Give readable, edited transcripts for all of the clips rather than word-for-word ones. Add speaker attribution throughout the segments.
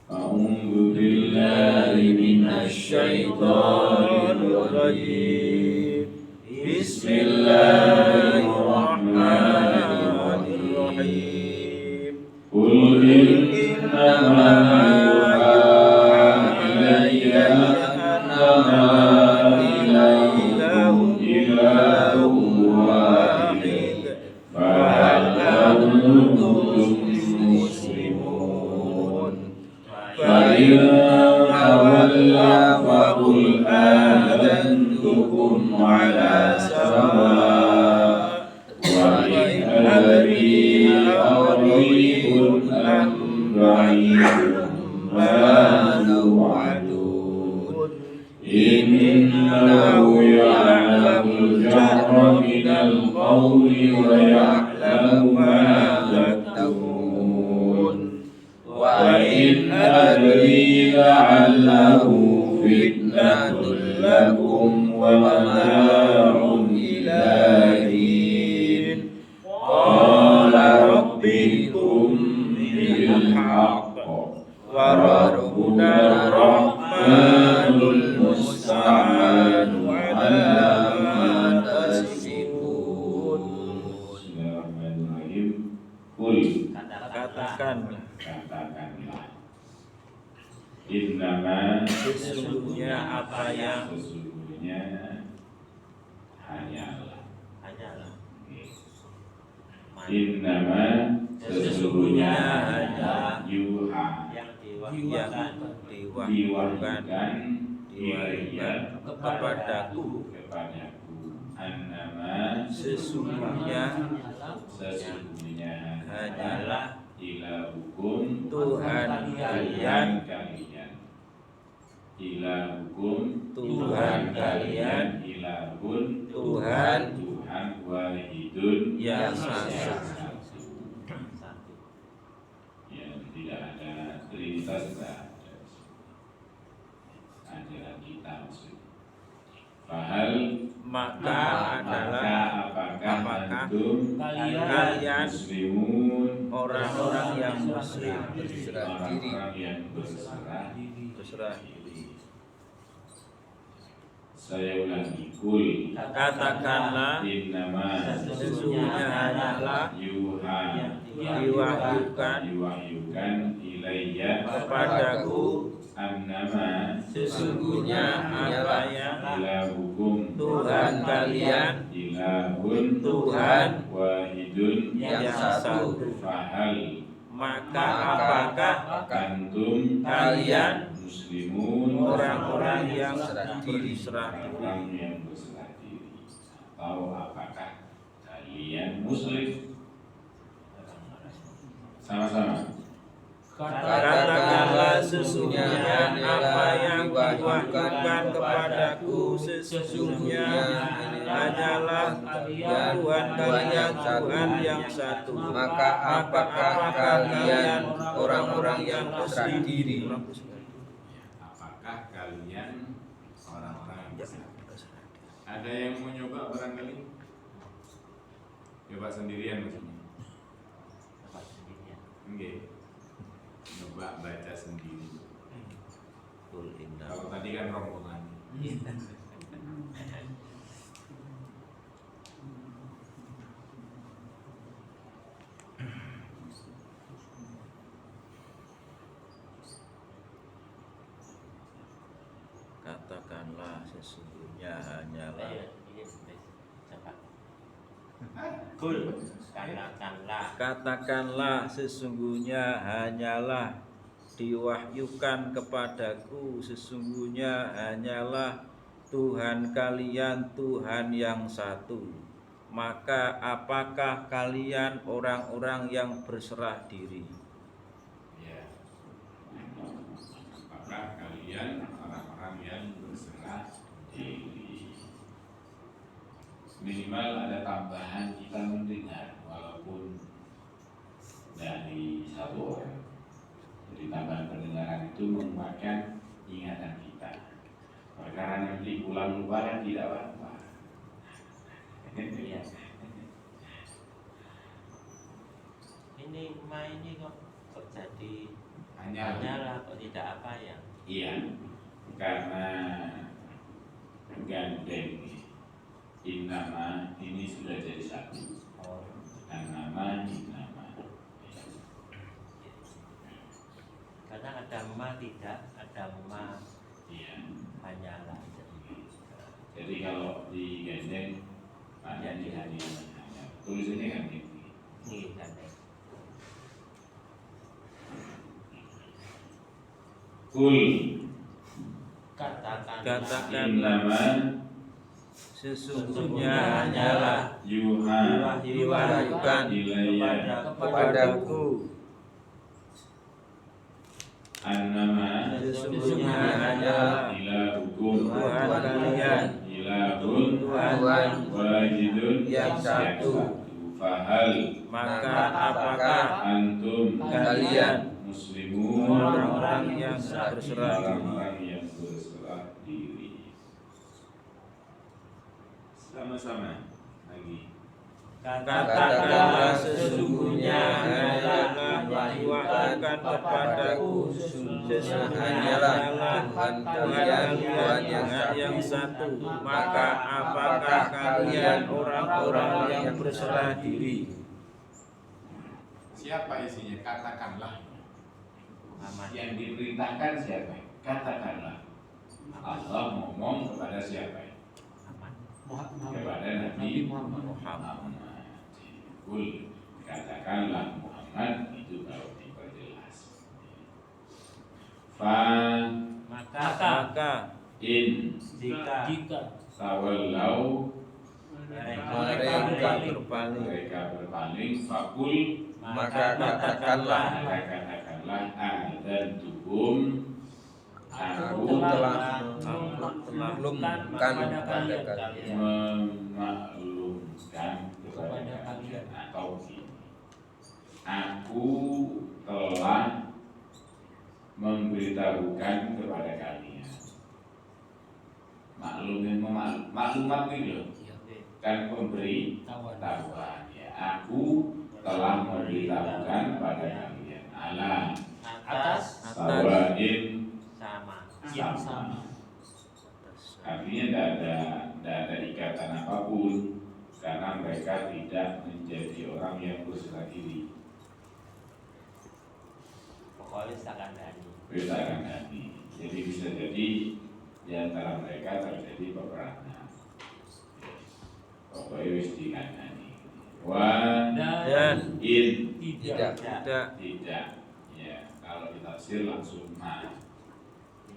Speaker 1: أعوذ بالله من الشيطان الرجيم بسم الله الرحمن الرحيم قل إنما يوحى إلي أنما إلهكم إله واحد فهل أنتم مسلمون فإن تولوا فقل آذنتكم على سواء وإن أدري أقريب أم بعيد ما توعدون إنه يعلم الجهر من القول ويعلم ما تكتمون وإن أدري لعله فتنة لكم ومتاع إلى حين قال ربكم بالحق وربنا الرحمن المستعان على ما تصفون. Bismillahirrahmanirrahim. Qul, katakanlah innama, sesungguhnya apa yang, sesungguhnya hanyalah innama, sesungguhnya hanya yuha, yang diwahyukan kepadaku annama, sesungguhnya hanyalah ilahukum, Tuhan kalian, ilahukum, Tuhan kalian, ilahun, Tuhan wahidun, yang satu. Yang tidak ada trinitas, ajaran kita maksudnya. Fahal, maka adalah apakah antum kalian muslimun, orang-orang yang muslim, orang-orang yang berserah diri. Saya ulangi, kul, katakanlah innama, sesungguhnya hanyalah yuha, diwahyukan ilayya, kepadaku, annama, sesungguhnya apa yang, ilahukum, Tuhan kalian, ilahun, Tuhan wahidun, yang satu. Fahal, maka apakah antum kalian muslimun, orang-orang yang berserah diri, atau apakah kalian muslim? Sama-sama. Katakanlah sesungguhnya apa yang diwahyukan kepadaku, sesungguhnya hanyalah Tuhan kalian, Tuhan yang satu. Maka apakah kalian orang-orang yang berserah diri? Apakah kalian orang-orang yang berserah diri? Ada yang mau nyoba barangkali? Coba sendirian maksudnya? Enggak. Coba baca sendiri. Kalau tadi kan rombongan. Katakanlah sesungguhnya hanyalah. Katakanlah sesungguhnya hanyalah diwahyukan kepadaku, sesungguhnya hanyalah Tuhan kalian, Tuhan yang satu. Maka apakah kalian orang-orang yang berserah diri? Ya. Apakah kalian orang-orang yang berserah diri? Minimal ada tambahan kita mendengar walaupun dari satu orang. Jadi tambahan pendengaran itu menguatkan ingatan kita. Perkara nanti pulang lupa kan tidak apa-apa. Ini main ini kok jadi
Speaker 2: Hanyalah kok tidak apa ya?
Speaker 1: Iya, karena gandeng. Innama ini sudah jadi satu.
Speaker 2: Oh,
Speaker 1: Annama, innama.
Speaker 2: kadang ada ma tidak, ada ma
Speaker 1: Iya.
Speaker 2: hanyalah.
Speaker 1: Jadi kalau di gandeng maknanya hanya tulisannya kan ini.
Speaker 2: Ini gandeng.
Speaker 1: Kul
Speaker 2: Katakan
Speaker 1: innama
Speaker 3: Sesungguhnya hanyalah
Speaker 1: yuha
Speaker 3: diwahyukan
Speaker 1: ilayya
Speaker 3: kepadaku.
Speaker 1: annama
Speaker 3: Sesungguhnya hanyalah
Speaker 1: ilahukum
Speaker 3: Tuhan kalian,
Speaker 1: ilahun
Speaker 3: Tuhan
Speaker 1: wahidun
Speaker 3: yang satu.
Speaker 1: Fahal
Speaker 3: Maka apakah
Speaker 1: antum
Speaker 3: kalian
Speaker 1: muslimun
Speaker 3: orang-orang yang berserah diri?
Speaker 1: orang-orang yang berserah diri. Sama-sama lagi.
Speaker 3: Katakanlah sesungguhnya hanyalah diwahyukan kepadaku. Sesungguhnya hanyalah Tuhan kalian, Tuhan yang satu. Maka apakah kalian orang-orang yang berserah diri?
Speaker 4: Siapa isinya? Katakanlah.
Speaker 2: Muhammad.
Speaker 1: Yang diperintahkan siapa? Katakanlah. Allah ngomong kepada siapa? Kepada Nabi Muhammad. Kul, katakanlah Muhammad, itu kalau diperjelas. Fa
Speaker 2: Maka
Speaker 1: in
Speaker 2: jika
Speaker 1: tawallau
Speaker 3: Mereka berpaling,
Speaker 1: mereka berpaling fakul
Speaker 3: maka katakanlah
Speaker 1: maka katakanlah adzantukum aku
Speaker 3: telah memaklumkan kepada kalian.
Speaker 1: memaklumkan kepada kalian atau gini, aku telah memberitahukan kepada kalian. Maklumat itu loh, kan pemberi tahuan ya. Aku telah memberitahukan kepada kalian ala
Speaker 2: atas
Speaker 1: sawain
Speaker 2: sama.
Speaker 1: sama. Artinya tidak ada ikatan apapun karena mereka tidak menjadi orang yang berserah diri.
Speaker 2: Pokoknya seakan dari.
Speaker 1: Bedakan hati. Jadi bisa jadi di antara mereka terjadi peperangan. Pokoknya wis dikandani.
Speaker 3: Dan
Speaker 1: In
Speaker 3: tidak
Speaker 1: tidak. Ya, kalau ditafsir langsung ma.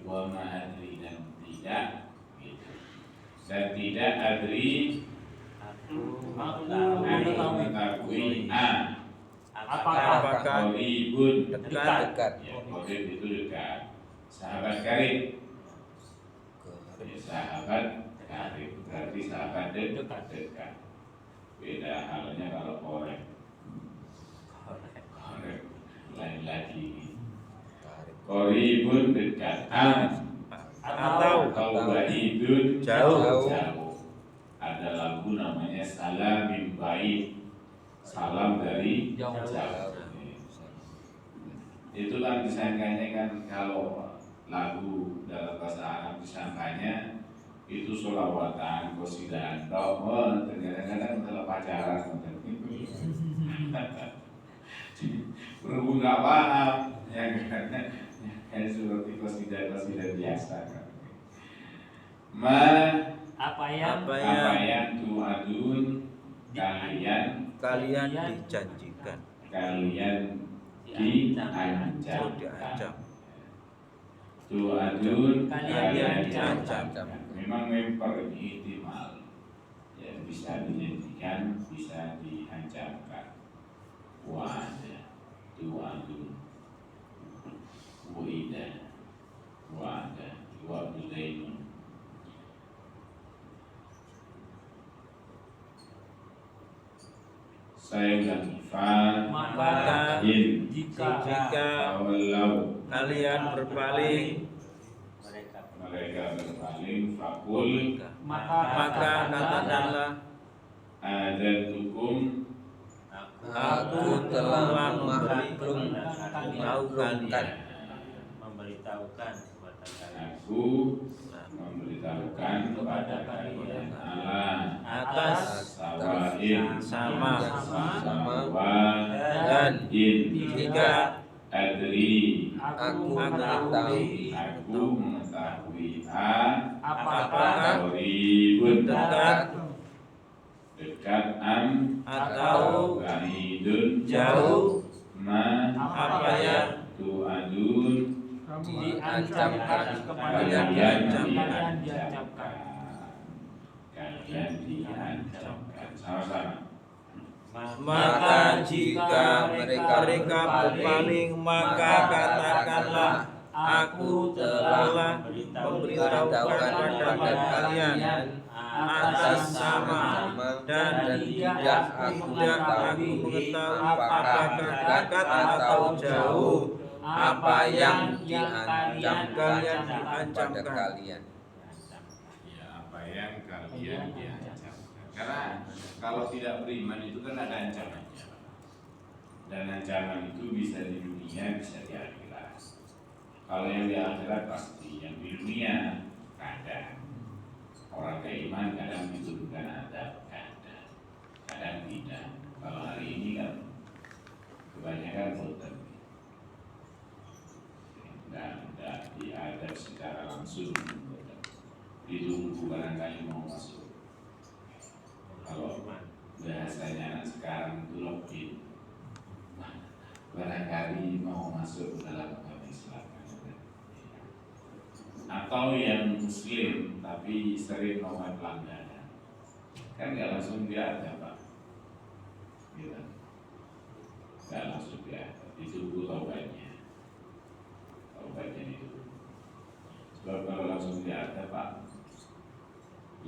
Speaker 1: Wa ma adri dan tidak gitu. Dan tidak adri
Speaker 2: Aku
Speaker 1: mengetahui
Speaker 2: apakah
Speaker 1: Qoribun
Speaker 3: dekat.
Speaker 1: ya, Qorib itu dekat. Sahabat karib ya, sahabat karib berarti sahabat dekat. Beda halnya kalau korek lain lagi. Qoribun dekat
Speaker 3: Atau
Speaker 1: ba'idun
Speaker 3: jauh.
Speaker 1: Ada lagu namanya Salam min Ba'id, salam dari jauh. Itu kan disangkanya kan kalau lagu dalam bahasa Arab disangkanya itu sholawatan, qasidah, oh terkadang masalah pacaran berhubung nggak paham yang kayak seperti qasidah biasa kan.
Speaker 2: apa
Speaker 1: yang tu'adun kalian
Speaker 3: dijanjikan,
Speaker 1: diancam. Tu'adun kalian diancam. Memang memper ini ihtimal ya, bisa dijanjikan, bisa diancamkan. Wa'ada tu'adun wa'ida wa'ada wa'budainun. Saya ulangi.
Speaker 2: Maka
Speaker 1: jika
Speaker 3: jika kalian berpaling,
Speaker 1: mereka berpaling fakul
Speaker 2: maka
Speaker 3: katakanlah
Speaker 1: adzantukum
Speaker 3: aku telah memaklumkan kalian.
Speaker 2: memberitahukan kepada kalian
Speaker 1: Aku memberitahukan kepada kalian Allah
Speaker 3: atas
Speaker 1: sawain
Speaker 3: sama
Speaker 1: dan in
Speaker 3: jika
Speaker 1: adri
Speaker 4: Aku
Speaker 1: aku mengetahui
Speaker 3: apakah
Speaker 1: qaribun
Speaker 3: dekat
Speaker 1: dekat
Speaker 3: atau
Speaker 1: ba'idun
Speaker 3: jauh
Speaker 1: ma
Speaker 3: apa yang
Speaker 1: tu'adun
Speaker 4: diancamkan kepada
Speaker 1: kalian
Speaker 4: kalian
Speaker 1: diancamkan. Kalian diancamkan. Sama-sama.
Speaker 3: maka jika mereka berpaling maka katakanlah aku telah memberitahukan kepada kalian atas sama dan tidak aku mengetahui apakah dekat atau jauh apa yang diancamkan
Speaker 4: kepada kalian.
Speaker 1: Ya, apa yang kalian diancamkan. Karena kalau tidak beriman itu kan ada ancamannya. Dan ancaman itu bisa di dunia, bisa di akhirat. Kalau yang di akhirat pasti, yang di dunia kadang orang beriman kadang diturunkan adab, kadang tidak. Kalau hari ini kan kebanyakan boten. Dan tidak diadab secara langsung, ditunggu barangkali mau masuk. Kalau bahasanya anak sekarang itu lockdown, barangkali mau masuk dalam agama Islam. Atau yang muslim tapi sering melakukan pelanggaran, kan nggak langsung diadab, Pak. Gitu. Nggak langsung diadab, ditunggu taubatnya itu. Sebab kalau langsung diadab, Pak,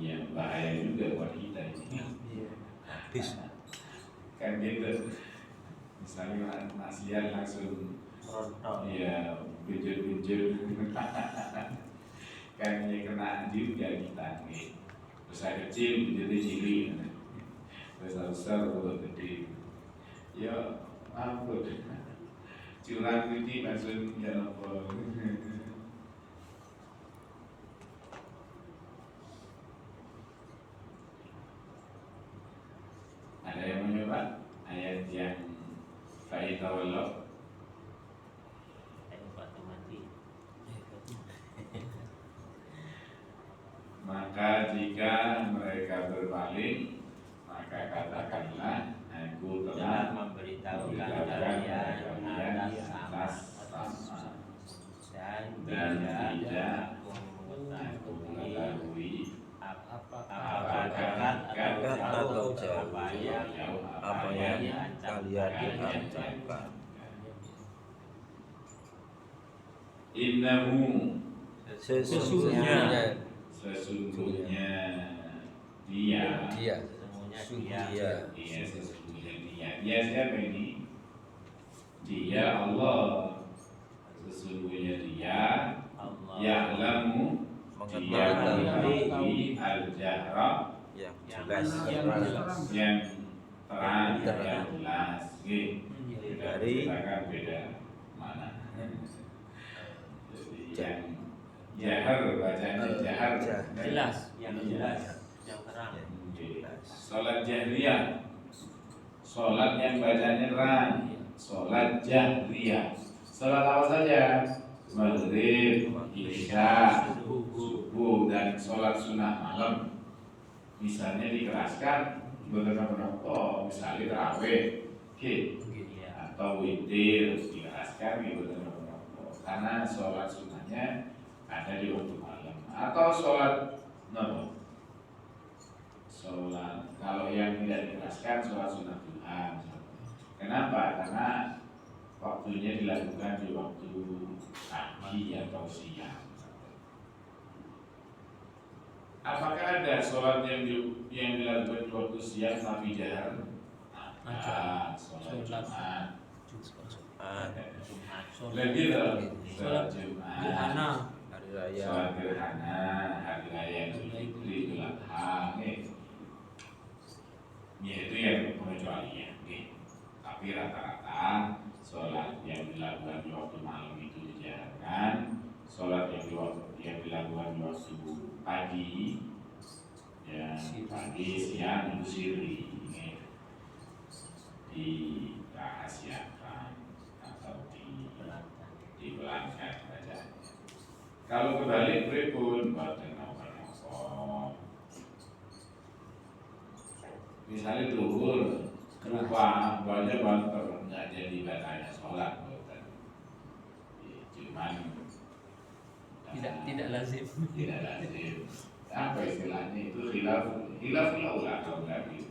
Speaker 1: ya bahaya juga buat kita ini.
Speaker 3: habis
Speaker 1: Kan gitu. Misalnya maksiat langsung
Speaker 2: merontok.
Speaker 1: ya bujur-bujur kan ya kena juga kita nih. Besar kecil jadi cilik, besar besar atau gede. Ya ampun, curang ini langsung ya apa? Ada yang mencoba ayat yang faitawallah.
Speaker 2: Waktu mati.
Speaker 1: Maka jika mereka berpaling, maka katakanlah aku
Speaker 2: Telah
Speaker 1: telah
Speaker 2: memberitahukan
Speaker 1: memberitahukan
Speaker 2: kalian
Speaker 1: kalian
Speaker 2: atas
Speaker 1: atas
Speaker 2: sama
Speaker 1: dan
Speaker 2: dan
Speaker 1: tidak
Speaker 2: aku
Speaker 1: aku
Speaker 2: mengetahui
Speaker 1: mengetahui
Speaker 2: apakah dekat atau jauh
Speaker 3: apa yang kalian diancamkan.
Speaker 1: Innahu
Speaker 3: Sesungguhnya
Speaker 1: sesungguhnya dia
Speaker 2: sesungguhnya dia
Speaker 1: sesungguhnya dia siapa ini? Dia Allah. Sesungguhnya dia
Speaker 2: Allah
Speaker 1: ya'lamu dia mengetahui al-jahra
Speaker 3: yang jelas
Speaker 1: yang terang yang jelas.
Speaker 3: Dari
Speaker 1: Kita beda mana? Jadi yang jahar bacanya jahar
Speaker 4: Jelas.
Speaker 2: yang jelas yang terang.
Speaker 1: Salat jahriyah, salat yang bacanya terang, salat jahriyah. Salat apa saja? Maghrib, isya, subuh, dan salat sunnah malam. Misalnya dikeraskan, benar-benar misalnya tarawih, atau witir dikeraskan, benar-benar. Karena salat sunnahnya ada di waktu malam. Atau salat nopo. Sholat kalau yang tidak dikeraskan sholat sunnah duha. Kenapa? Karena waktunya dilakukan di waktu pagi atau siang. Apakah ada sholat yang dilakukan di waktu siang tapi jahar? Ada sholat Jumat. Lagi sholat Jumat.
Speaker 3: hari raya
Speaker 1: Sholat gerhana, hari raya Idul Fitri, Idul Adha, ya itu yang pengecualian. Tapi rata-rata sholat yang dilakukan di waktu malam itu dijalankan subuh pagi, ya pagi siang itu sirri, ini dirahasiakan atau dibelangkan bacaan. Kalau kebalik pripun boten napa-napa. Misalnya duhur lupa banyak banter nggak jadi bacanya sholat boten. Cuman
Speaker 4: Tidak lazim.
Speaker 1: tidak lazim. Apa istilahnya itu khilaf ulama lagi.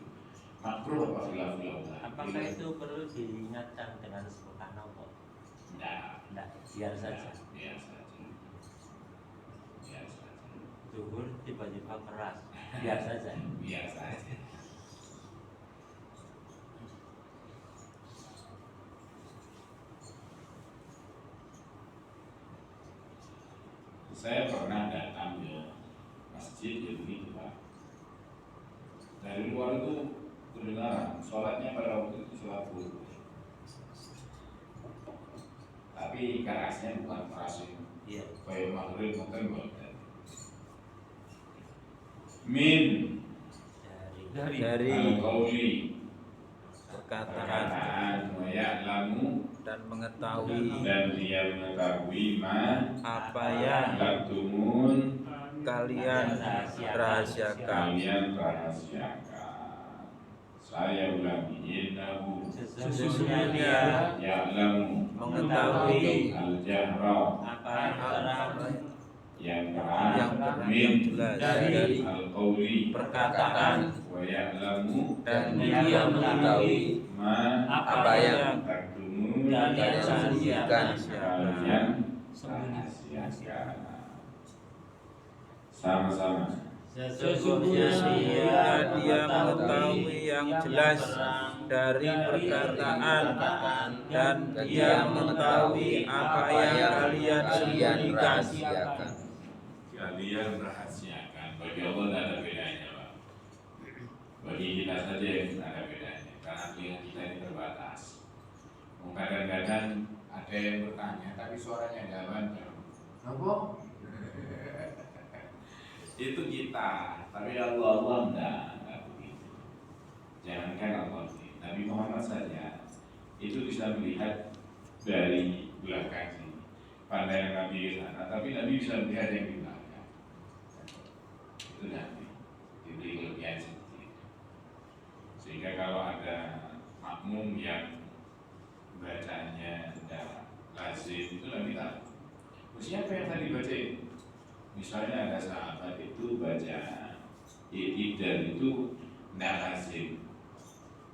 Speaker 1: Makruh apa khilaf ulama?
Speaker 2: Apakah itu perlu diingatkan dengan subhanallah?
Speaker 1: Tidak,
Speaker 2: Biar saja.
Speaker 1: biar saja.
Speaker 2: Zuhur tiba-tiba keras, biar saja.
Speaker 1: Biar saja. Saya pernah datang ke masjid ya begitu Pak. Dari luar itu kedengaran sholatnya pada waktu itu sholat zuhur. Tapi kerasnya bukan keras yang
Speaker 2: Iya.
Speaker 1: kayak maghrib bukan boten. Min
Speaker 2: Dari
Speaker 3: dari
Speaker 1: al-qawli
Speaker 3: perkataan
Speaker 1: wa ya'lamu
Speaker 3: dan mengetahui
Speaker 1: dan dia mengetahui
Speaker 3: apa yang
Speaker 1: laktumun
Speaker 3: kalian rahasiakan.
Speaker 1: kalian rahasiakan. Saya ulangi innahu
Speaker 2: sesungguhnya
Speaker 1: ya'lamu
Speaker 3: Mengetahui
Speaker 1: al-jahra
Speaker 2: apa yang
Speaker 1: yang terang
Speaker 3: yang
Speaker 1: min
Speaker 3: jelas
Speaker 2: dari
Speaker 1: al-qawli
Speaker 3: perkataan
Speaker 1: wa ya'lamu
Speaker 3: dan
Speaker 2: dia
Speaker 3: dia
Speaker 2: mengetahui
Speaker 1: ma
Speaker 4: Apa yang
Speaker 1: taktumun
Speaker 2: kalian
Speaker 4: sembunyikan.
Speaker 1: kalian rahasiakan. Sama-sama.
Speaker 2: sesungguhnya
Speaker 3: dia mengetahui yang jelas dari perkataan dan dia mengetahui apa yang kalian sembunyikan.
Speaker 4: rahasiakan.
Speaker 1: Kalian rahasiakan. Bagi Allah tidak ada bedanya Pak. Bagi kita saja yang ada bedanya. Karena pilihan kita ini terbatas. Kadang-kadang ada yang bertanya tapi suaranya nggak banyak. Apa? Itu kita. Tapi Allah enggak begitu. Jangankan Allah, Nabi Muhammad saja itu bisa melihat dari belakang sini. Pandangan Nabi ke sana, tapi Nabi bisa melihat yang di belakang. Itu Nabi diberi kelebihan seperti itu. Sehingga kalau ada makmum yang bacanya tidak lazim itu Nabi tahu. Siapa yang tadi baca? Misalnya ada sahabat itu baca i'tidal itu tidak lazim.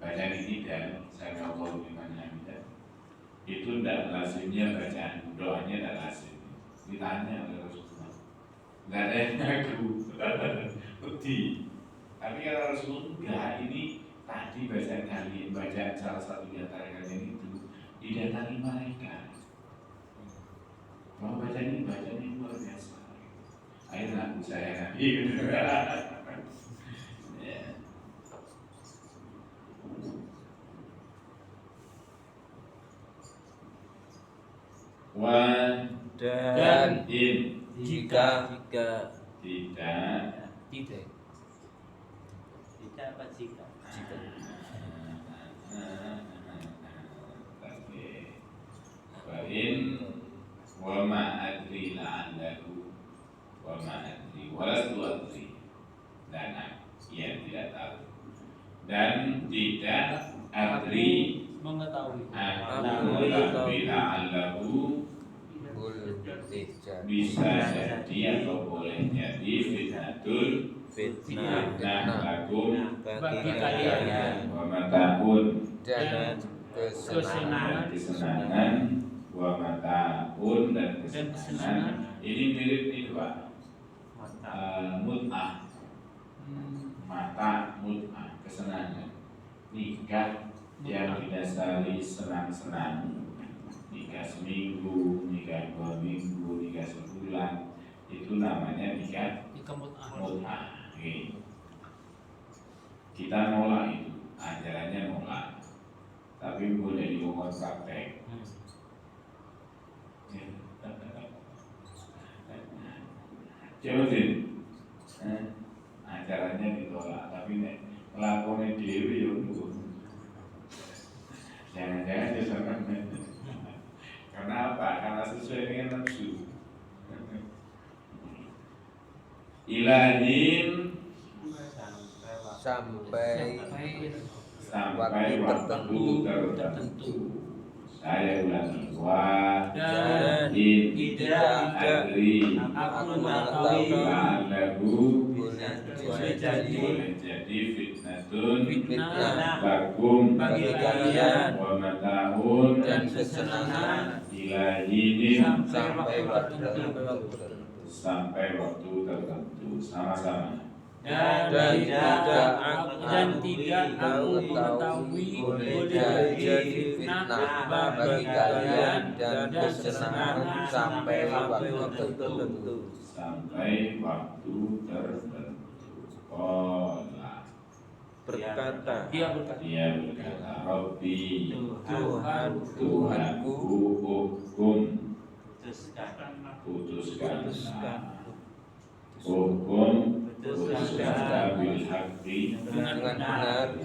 Speaker 1: Baca i'tidal, saya Allah gimana tidak. Itu tidak lazimnya bacaan doanya tidak lazim. Ditanya oleh Rasulullah. Tidak ada yang ngaku. Bukti. Tapi kata Rasulullah enggak, ini tadi bacaan kalian, bacaan salah satu di antara kalian itu didatangi malaikat. Mau baca ini luar biasa. Ayo ngaku saya Nabi. Ya.
Speaker 3: Dan
Speaker 1: In
Speaker 3: jika
Speaker 1: tidak
Speaker 4: Tidak.
Speaker 2: Tidak apa jika?
Speaker 1: Fa'in wa ma adri la'allahu wa ma adri walastu adri dan ia tidak tahu dan tidak adri
Speaker 4: Mengetahui.
Speaker 1: aku mengetahui la'allahu bisa jadi atau boleh jadi fitnatul
Speaker 3: fitnah
Speaker 1: fitnah lakum
Speaker 3: bagi
Speaker 4: Bagi
Speaker 3: kalian
Speaker 1: wa mata'un
Speaker 4: Dan
Speaker 2: Kesenangan.
Speaker 1: kesenangan wa mata'un dan kesenangan. Ini mirip itu Pak. Mut'ah, mata mut'ah, kesenangan. Nikah yang didasari senang-senang, nikah seminggu, nikah 2 minggu, nikah sebulan, itu namanya nikah mut'ah. Oke. Kita nolak itu, ajarannya nolak. Tapi boleh diumumkan praktek. Coba acaranya ditolak, tapi nek lakonnya dewi ya jangan-jangan ya sama. Karena apa? Karena sesuai dengan nafsu. Ilahin
Speaker 3: Sampai
Speaker 1: sampai waktu tertentu. Saya ulangi
Speaker 4: Dan
Speaker 1: tidak adri
Speaker 4: aku mengetahui
Speaker 1: la'allahu
Speaker 3: boleh
Speaker 1: jadi fitnatun
Speaker 4: fitnah
Speaker 1: lakum
Speaker 4: bagi kalian
Speaker 1: wa mata'un
Speaker 3: dan kesenangan
Speaker 1: ilahinim
Speaker 3: sampai waktu
Speaker 1: sampai waktu tertentu. Sama-sama.
Speaker 4: dan tidak aku mengetahui boleh jadi fitnah bagi kalian dan kesenangan sampai waktu tertentu.
Speaker 1: Sampai waktu tertentu. Qala
Speaker 3: berkata
Speaker 4: Dia berkata,
Speaker 1: dia berkata Rabbi
Speaker 3: Tuhanku
Speaker 1: hukum
Speaker 2: putuskan
Speaker 1: putuskan hukum putuskan bil haqqi
Speaker 3: dengan benar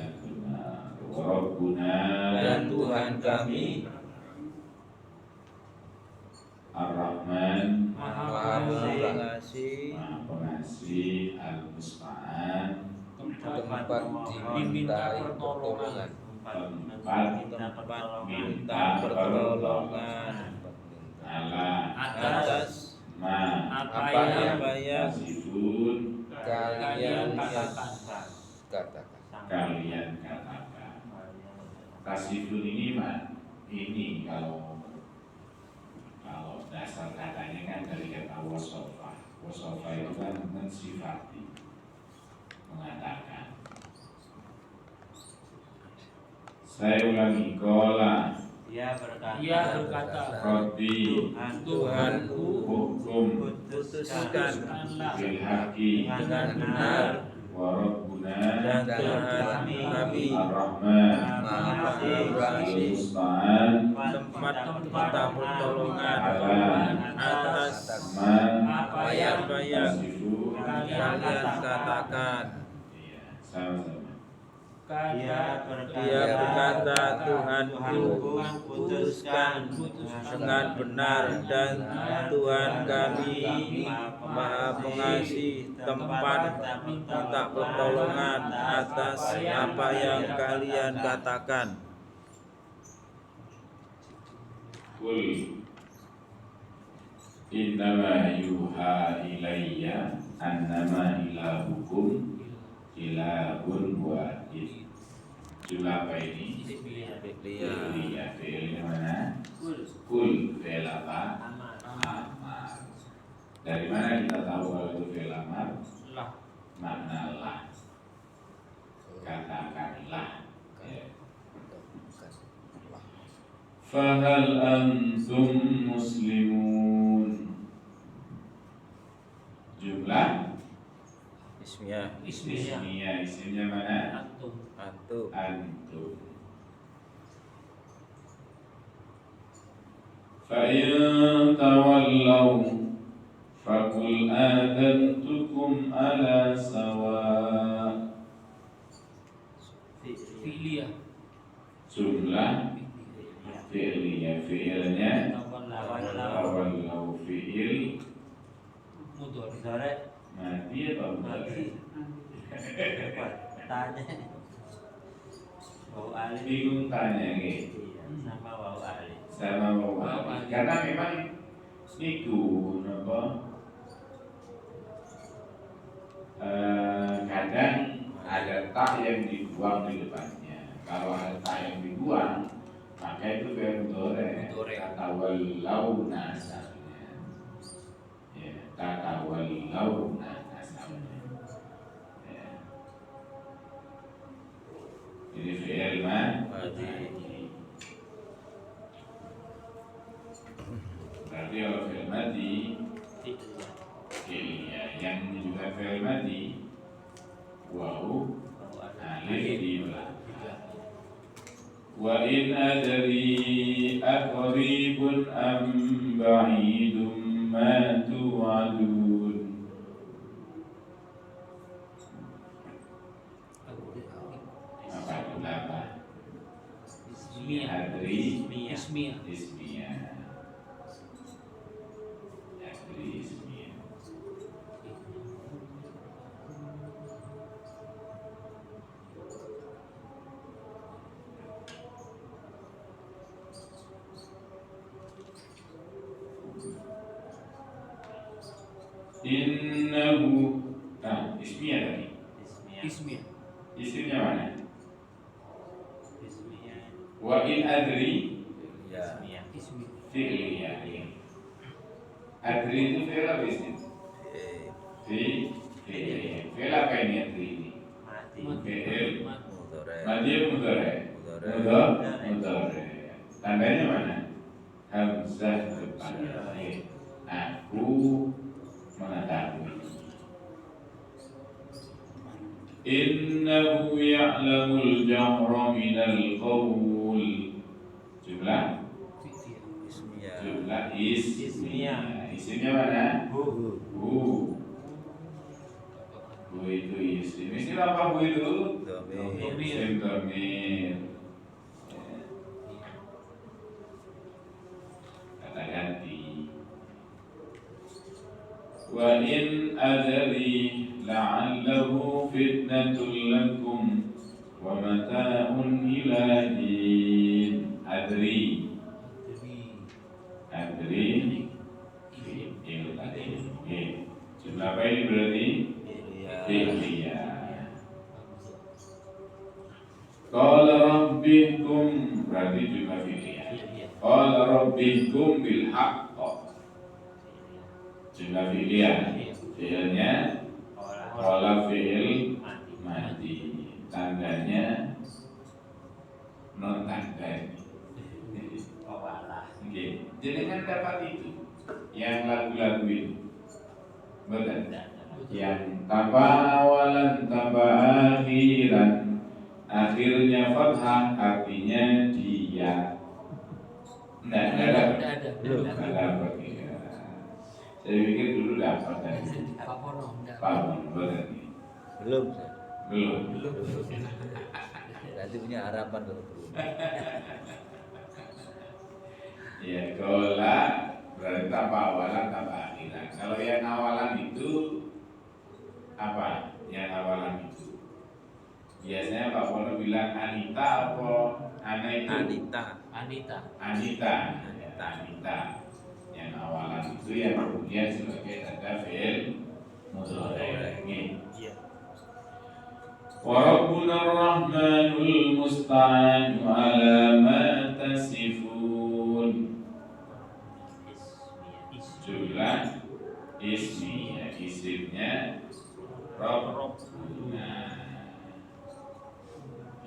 Speaker 1: Rabbuna
Speaker 3: dan Tuhan kami
Speaker 1: Ar-Rahman
Speaker 3: Maha Pengasih
Speaker 1: Maha Pengasih Al-Musta'an
Speaker 3: tempat dimintai pertolongan minta pertolongan
Speaker 4: atas
Speaker 1: ma
Speaker 4: apa
Speaker 3: apa
Speaker 4: yang
Speaker 3: yang
Speaker 1: Tasifun
Speaker 3: kalian
Speaker 4: katakan.
Speaker 3: katakan
Speaker 1: kalian katakan. Tasifun ini mah ini kalau dasar katanya kan dari kata wasofa. Wasofa itu kan mensifati, mengatakan. Saya ulangi, kola
Speaker 2: Dia berkata,
Speaker 1: Rabbi
Speaker 2: Tuhanku
Speaker 1: hukum
Speaker 4: Putuskanlah
Speaker 1: bil haqqi
Speaker 3: dengan benar
Speaker 1: wa rabbuna
Speaker 3: dan Tuhan kami
Speaker 1: Ar-Rahman
Speaker 3: Maha Pengasih
Speaker 1: Al-Musta'an
Speaker 3: tempat minta pertolongan atas
Speaker 1: ma
Speaker 4: apa yang
Speaker 1: tasifun.
Speaker 3: kalian katakan.
Speaker 1: Iya, sama-sama.
Speaker 2: Dia
Speaker 3: Dia berkata, Tuhanku putuskan dengan benar dan Tuhan kami Maha Pengasih tempat minta pertolongan atas apa yang kalian katakan.
Speaker 1: Kul innama yuha ilayya annama ilahukum ilahun wahid. Jumlah apa ini? Fi'liyah. Fi'liyah mana? Kul. Fi'il apa? Amar. Dari mana kita tahu kalau itu fi'il amar?
Speaker 4: lah
Speaker 1: Makna lah. Katakanlah. Ya. Fahal antum muslimun. Jumlah
Speaker 3: Ismiyah
Speaker 1: ismiyah. Isimnya mana?
Speaker 3: antum
Speaker 1: Antum. Fa'in tawallaw Fakul adantukum ala sawa.
Speaker 4: fi'liyah
Speaker 1: Jumlah fi'liyah. Fi'ilnya tawallaw fi'il
Speaker 4: mudhari
Speaker 1: mati atau mudhari?
Speaker 2: Tanya Wau alif
Speaker 1: Bingung tanya gitu.
Speaker 2: sama wau alif.
Speaker 1: Sama bawa karena memang itu apa kadang ada tak yang dibuang di depannya. Kalau ada tak yang dibuang maka itu fi'il mudhari. Kata wallauna asalnya. Ya, kata wallauna asalnya. Ya. Ini fi'il madhi. Berarti kalau fi'il madhi ya, yang juga fi'il madhi waw alif di belakang. Wa in adri aqribun am ba'idum ma tu'adun.
Speaker 4: Ismiyah.
Speaker 1: Ismiyah. Adri ismiyah. Innahu. Ismiyah tadi.
Speaker 4: Ismiyah.
Speaker 1: Isimnya mana?
Speaker 2: Ismiyah.
Speaker 1: Wa in adri
Speaker 3: Ya.
Speaker 2: Ismiyah.
Speaker 4: Ismiyah.
Speaker 1: fi'liyah. Adri itu fi'il apa isim? Fi'il. Fi'il apa ini adri ini?
Speaker 2: Mati.
Speaker 1: Fi'il.
Speaker 3: Mudhari.
Speaker 1: Madi apa mudhari? Mudhari. Tandanya mana? Hamzah depan. Aku mengetahui. Innahu ya'lamul jahra minal qawl. Jumlah
Speaker 3: Ismiyah.
Speaker 1: jumlah ismiyah. Isimnya mana?
Speaker 2: Bu.
Speaker 1: Bu itu isim. Isim apa bu itu?
Speaker 3: Dhamir.
Speaker 1: Isim dhamir. Kata ganti. Wa in adri la'allahu fitnatul lakum wa mata'un ila hin. Adri fi'il tadi. Jumlah apa ini berarti? Fi'liyah. Qala rabbikum berarti jumlah fi'liyah. Qala rabbikum bil haqq. Jumlah fi'liyah. Fi'ilnya qala fi'il madi. Tandanya non tanda. Oke, jadi kan dapat itu yang lagu-lagu itu, betul? Yang tanpa awalan, tanpa akhiran, akhirnya fathah artinya dia. Nggak ada.
Speaker 3: Belum.
Speaker 1: Nggak dapat. Ya. Saya pikir dulu dapat tadi.
Speaker 4: Pak Pono.
Speaker 1: Paham, betul?
Speaker 3: Belum.
Speaker 1: Belum.
Speaker 3: Nanti punya harapan kalau belum.
Speaker 1: Ya, kola berarti tanpa awalan, tanpa akhiran. Kalau yang awalan itu apa? Yang awalan itu biasanya Pak Pono bilang Anita apa Ana itu?
Speaker 3: Anita.
Speaker 1: Anita. Yang awalan itu yang kemudian sebagai tanda fi'il mudhari. Wa rabbuna ar-rahmanul musta'an ala ma tasifun. Jumlah ismiyah, isimnya Rabbuna.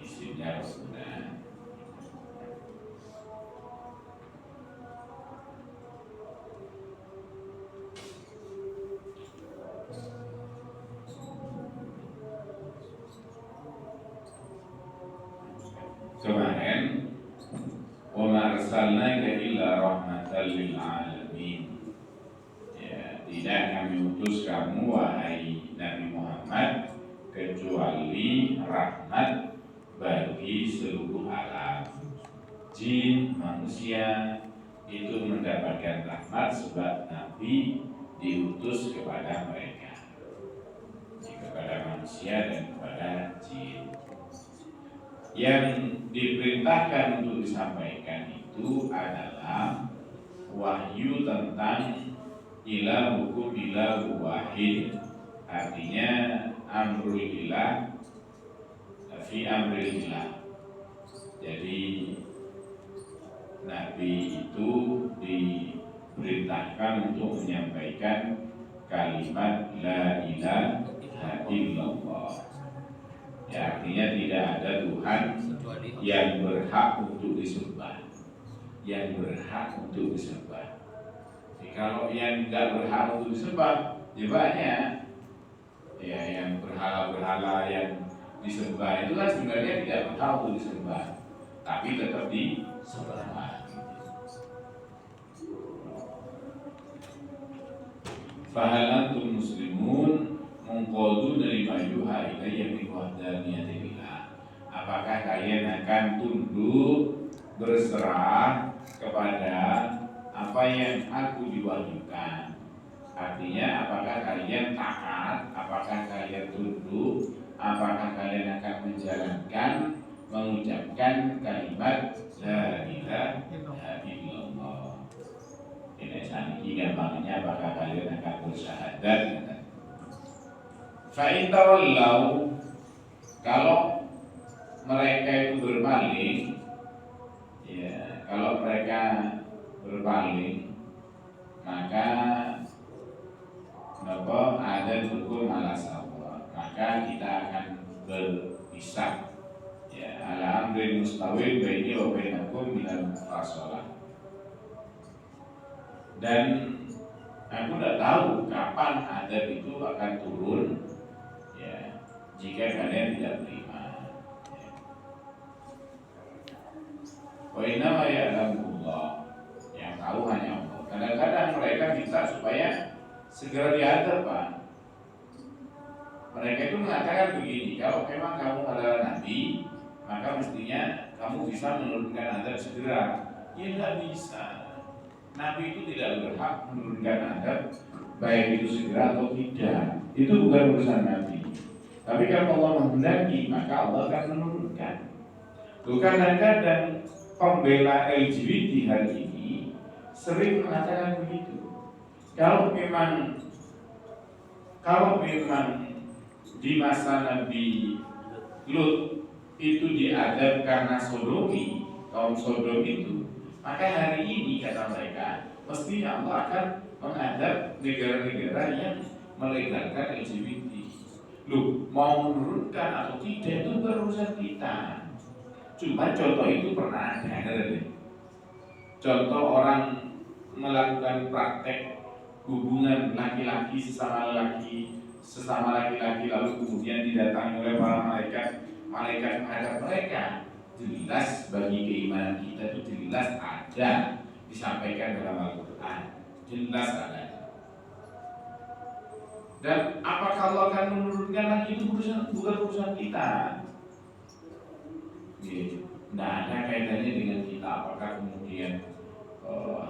Speaker 1: Isimnya Rabbuna. Kemarin wa ma arsalnaka illa rahmatan lil alamin. Ya, tidak kami utus kamu wahai Nabi Muhammad kecuali rahmat bagi seluruh alam. Jin, manusia itu mendapatkan rahmat sebab Nabi diutus kepada mereka, kepada manusia dan kepada jin. Yang diperintahkan untuk disampaikan itu adalah wahyu tentang ilahukum ilahu wahid, artinya amrul ilah fi amril ilah. Jadi Nabi itu diperintahkan untuk menyampaikan kalimat la ilaha illallah. Ya, artinya tidak ada Tuhan yang berhak untuk disembah. Yang berhak untuk disembah. Jadi kalau yang tidak berhak untuk disembah, ya banyak. Ya, yang berhala-berhala yang disembah itu kan sebenarnya tidak berhak untuk disembah, tapi tetap disembah. Fahal antum muslimun mengqadu dari majuha ilayya bi wahdaniyatillah. Apakah kalian akan tunduk berserah kepada apa yang aku diwahyukan. Artinya apakah kalian taat, apakah kalian tunduk, apakah kalian akan menjalankan, mengucapkan kalimat la ilaha illallah. Ini saniki gampangnya apakah kalian akan bersyahadat. Fa in tawallau, kalau mereka itu berpaling, ya, kalau mereka berpaling, maka ada hukum ala sawa, maka kita akan berpisah, ya, ala amrin mustawil baini wa bainakum minal fasalah. Dan aku tidak tahu kapan adab itu akan turun, ya, jika kalian tidak beriman. Wa inna ma ya'lamullah, yang tahu hanya Allah. Kadang-kadang mereka minta supaya segera diadab, Pak. Mereka itu mengatakan begini, kalau memang kamu adalah nabi, maka mestinya kamu bisa menurunkan adab segera. Ya tidak bisa. Nabi itu tidak berhak menurunkan adab, baik itu segera atau tidak. Itu bukan urusan Nabi. Tapi kalau Allah menghendaki, maka Allah akan menurunkan. Bukan kadang pembela LGBT hari ini sering mengatakan begitu. Kalau memang di masa Nabi Lut itu diadab karena sodomi, kaum Sodom itu, maka hari ini kata mereka mestinya Allah akan mengadab negara-negara yang melegalkan LGBT. Loh, mau menurunkan atau tidak itu urusan kita. Cuma contoh itu pernah ada. Contoh orang melakukan praktek hubungan laki-laki sesama laki-laki lalu kemudian didatangi oleh para malaikat menghadap mereka. Jelas bagi keimanan kita itu jelas ada disampaikan dalam Al-Quran, jelas ada. Dan apakah Allah akan menurunkan lagi itu bukan urusan kita. Nah, ada kaitannya dengan kita. Apakah kemudian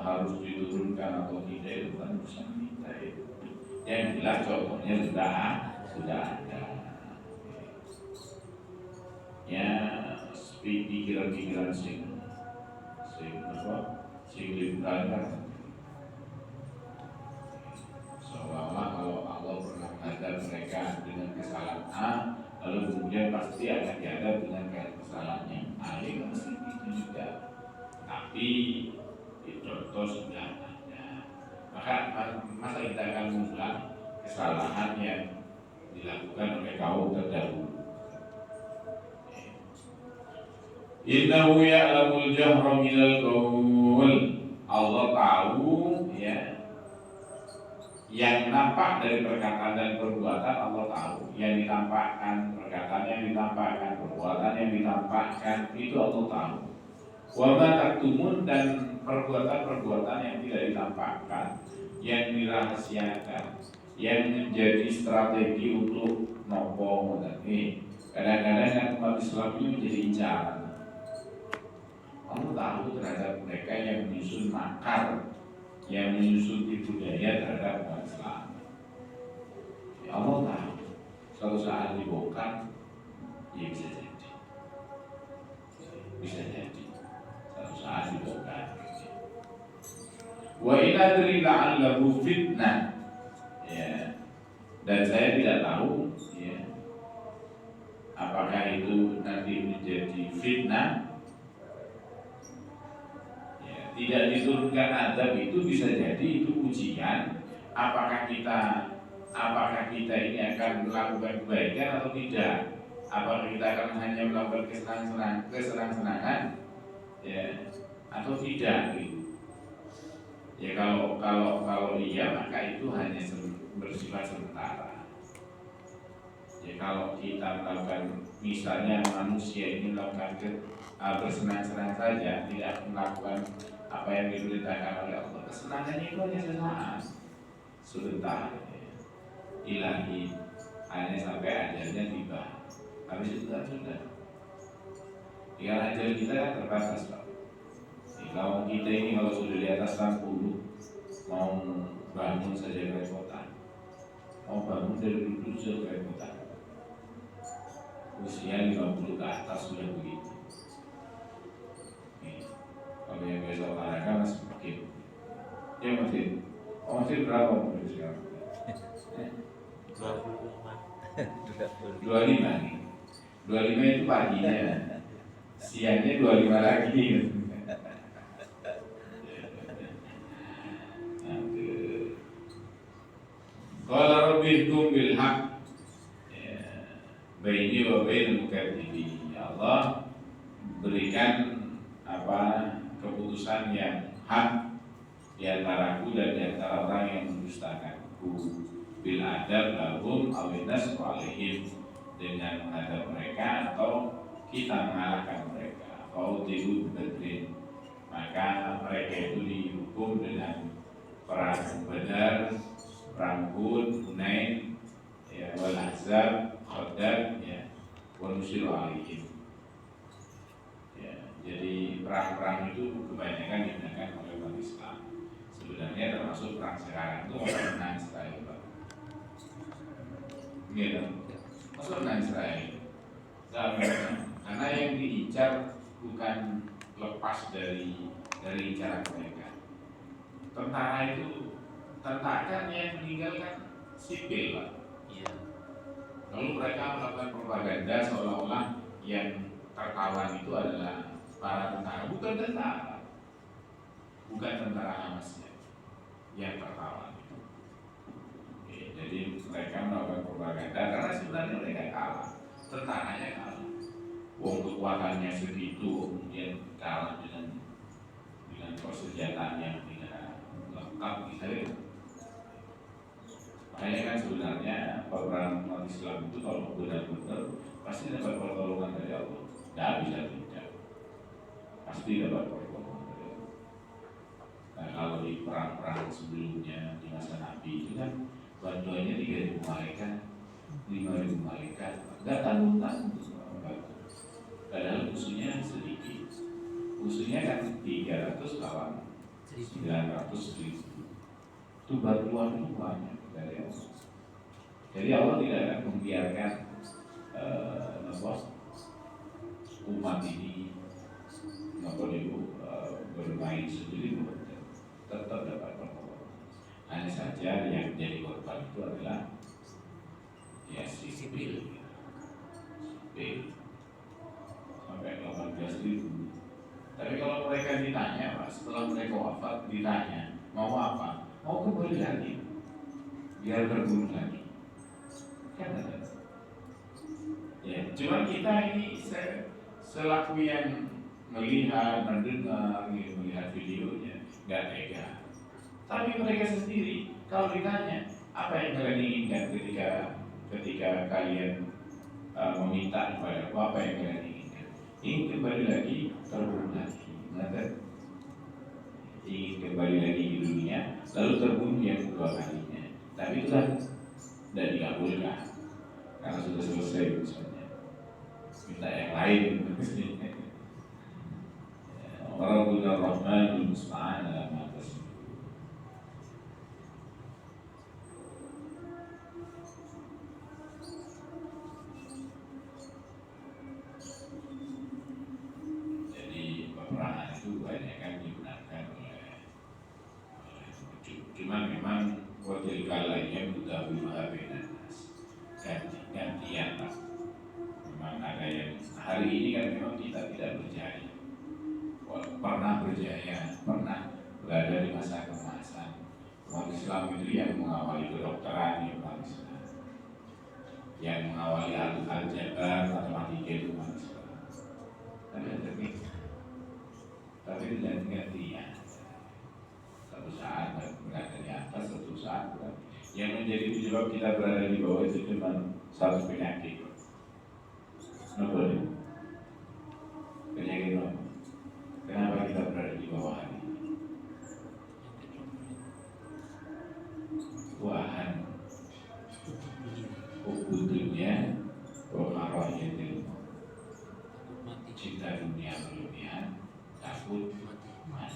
Speaker 1: harus diturunkan atau tidak, itu bukan urusan kita itu. Yang jelas contohnya sudah ada. Ya, pikiran-pikiran sing liberal kan. Seolah-olah kalau Allah pernah mengadab mereka dengan kesalahan A, lalu kemudian pasti akan diadab dengan kesalahan yang A. Ini mesti itu juga. Tapi contoh sudah ada. Maka masa kita akan mengulang kesalahan yang dilakukan oleh kaum terdahulu. Innahu ya'lamul jahra minal qaul. Allah tahu, ya, yang nampak dari perkataan dan perbuatan. Allah tahu yang ditampakkan, perkataan yang ditampakkan, perbuatan yang ditampakkan, itu Allah tahu. Wa ma taktumun, dan perbuatan-perbuatan yang tidak ditampakkan, yang dirahasiakan, yang menjadi strategi untuk nopo. Kadang-kadang yang umat Islam ini menjadi incaran. Allah tahu terhadap mereka yang menyusun makar, yang menyusun tipu daya terhadap umat Islam. Ya, Allah tahu. Suatu saat dibongkar, ya bisa jadi. Bisa jadi. Suatu saat dibongkar. Wa in adri la'allahu fitnah. Ya. Dan saya tidak tahu, ya, apakah itu nanti menjadi fitnah. Tidak diturunkan adab itu bisa jadi itu ujian apakah kita ini akan melakukan kebaikan atau tidak, apakah kita akan hanya melakukan kesenang-senangan, ya, atau tidak gitu. Ya kalau iya, maka itu hanya bersifat sementara. Ya kalau kita melakukan, misalnya manusia ini melakukan bersenang-senang saja, tidak melakukan apa yang diperintahkan oleh Allah, kesenangannya itu hanya sesaat, sebentar, ya. Ilahi, hanya sampai ajalnya tiba. Habis itu sudah. Ya, ajal kita kan terbatas, Pak. Ya, Kalau kita ini kalau sudah di atas 60 mau bangun saja kerepotan, mau bangun dari duduk saja kerepotan. Usia 50 ke atas sudah begitu. Nih, kalau yang biasa olahraga masih makin. Ya masih berapa umur sekarang? 25 nih. 25 itu paginya, siangnya 25 lagi. Qala rabbi ihkum bil haq baini wa bainal mukadzibin. Ya Allah, berikan keputusan yang hak di antaraku dan di antara orang yang mendustakanku, bil adab lahum awinas alaihim, dengan menghadap mereka atau kita mengalahkan mereka. Fautibu Badrin, maka mereka itu dihukum dengan perang Badar, perang Hud, Hunain, ya, wal Ahzab, Khandaq, ya, wa nusiru alaihim. Ya, jadi perang-perang itu kebanyakan digunakan oleh umat Islam. Sebenarnya termasuk perang sekarang itu orang menang Israel, Pak. Gitu. Masuk menang Israel. Karena yang diincar bukan lepas dari incaran mereka. Tentara itu kan yang meninggal kan sipil, Pak.
Speaker 4: Iya.
Speaker 1: Lalu mereka melakukan propaganda seolah-olah yang tertawan itu adalah para tentara, bukan tentara Hamasnya yang tertawan itu. Oke, jadi mereka melakukan propaganda karena sebenarnya mereka kalah, tentaranya kalah. Wong kekuatannya segitu, kemudian kalah dengan persenjataan yang tidak lengkap gitu. Makanya kan sebenarnya peperangan umat Islam itu kalau benar-benar pasti dapat pertolongan dari Allah. Tidak bisa tidak, pasti dapat pertolongan dari Allah. Nah, kalau di perang-perang sebelumnya di masa Nabi itu kan bantuannya 3.000 malaikat, 5.000 malaikat, nggak tanggung-tanggung. Padahal musuhnya sedikit, musuhnya kan 300 lawan 900.000. Itu bantuan itu banyak dari Allah. Jadi Allah tidak akan membiarkan umat ini bermain sendiri, tetap dapat pertolongan. Hanya saja yang jadi korban itu adalah ya sipil sampai 18.000. Tapi kalau mereka ditanya, Pak, setelah mereka wafat ditanya mau apa? Mau kembali lagi, biar berbunuh lagi. Kan ada. Ya, cuma kita ini selaku yang melihat, mendengar, melihat videonya, nggak tega. Tapi mereka sendiri, kalau ditanya apa yang kalian inginkan ketika kalian meminta kepada aku, apa yang kalian inginkan? Ingin kembali lagi, terbunuh lagi, ingin kembali lagi di dunia, lalu terbunuh yang kedua kalinya. Tapi itulah tidak dikabulkan karena sudah selesai urusannya. Minta yang lain. Rabbuna Rahmanul Musta'an ala ma tasifun. Jadi peperangan itu banyak kan digunakan oleh cuma memang wakil kalanya buta buta benas gantian lah. Memang ada yang hari ini kan memang kita tidak berjaya, pernah berjaya, pernah berada di masa kemasan. Umat Islam itu yang mengawali kedokteran di umat Islam, yang mengawali aljabar, matematika itu umat Islam. Tapi tidak gantian. Satu saat berada di atas, satu saat berada. Yang menjadi penyebab kita berada di bawah itu cuma satu penyakit. Kenapa? Penyakit apa? Kenapa kita berada di bawah ini? Wahan dunia, cinta dunia berlebihan, takut mati.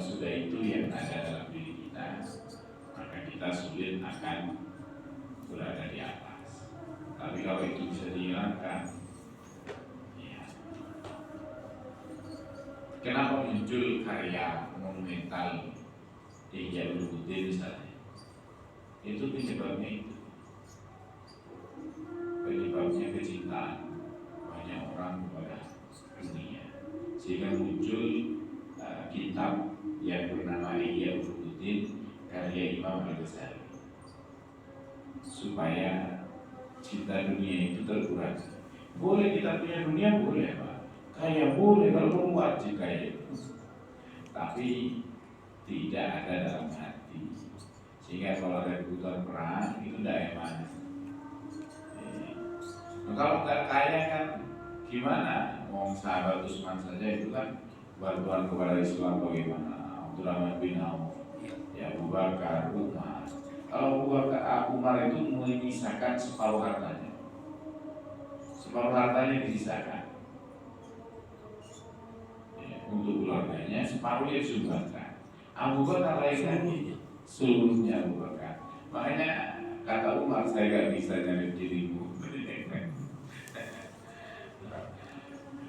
Speaker 1: sudah itu yang ada dalam diri kita, maka kita sulit akan berada di atas. Tapi kalau itu bisa dihilangkan, ya. Kenapa muncul karya monumental Ihya Ulumuddin misalnya? Itu penyebabnya itu. Penyebabnya kecintaan banyak orang kepada dunia, sehingga muncul kitab yang bernama Ihya Ulumuddin karya Imam Al-Ghazali, supaya cinta dunia itu terkurangi. Boleh kita punya dunia, boleh Pak, kaya boleh, kalau wajib kaya itu, tapi tidak ada dalam hati, sehingga kalau ada kebutuhan perang itu tidak eman. Nah, kalau nggak kaya kan gimana? Wong sahabat Utsman saja itu kan bantuan kepada Islam bagaimana? Abdurrahman bin Auf, ya Abu Bakar, Umar. Kalau Umar itu menyisakan separuh hartanya, disisakan ya, untuk keluarganya, separuhnya disumbangkan. Abu Bakar lain lagi, seluruhnya Abu Bakar. Makanya kata Umar, saya gak bisa nyari dirimu.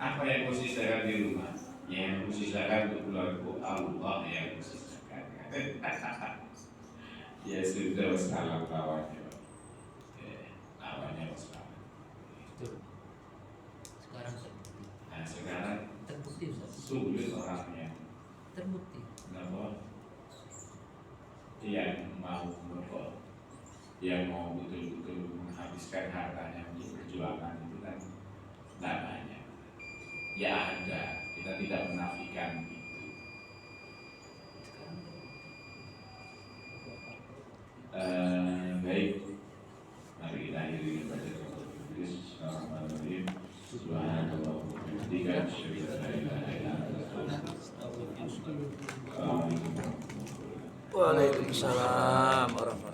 Speaker 1: Apa yang kau sisakan di rumah? Yang kau sisakan untuk keluarga Allah yang kau sisakan. Ya sudah, wassalam lawannya. Lawannya wassalam.
Speaker 4: Sekarang terbukti.
Speaker 1: Nah sekarang
Speaker 4: Terbukti Ustaz.
Speaker 1: sulit orangnya.
Speaker 4: Terbukti.
Speaker 1: Kenapa? Yang mau berbuat, yang mau betul-betul menghabiskan hartanya untuk perjuangan itu kan tidak banyak. Ya ada, kita tidak menafikan itu. Baik, mari kita akhiri baca doa. Bismillahirrahmanirrahim. Subhanallah wa bihamdihi, asyhadu an la ilaha illa anta, astaghfiruka wa atubu ilaik.
Speaker 3: Waalaikumsalam warahmatullahi wabarakatuh.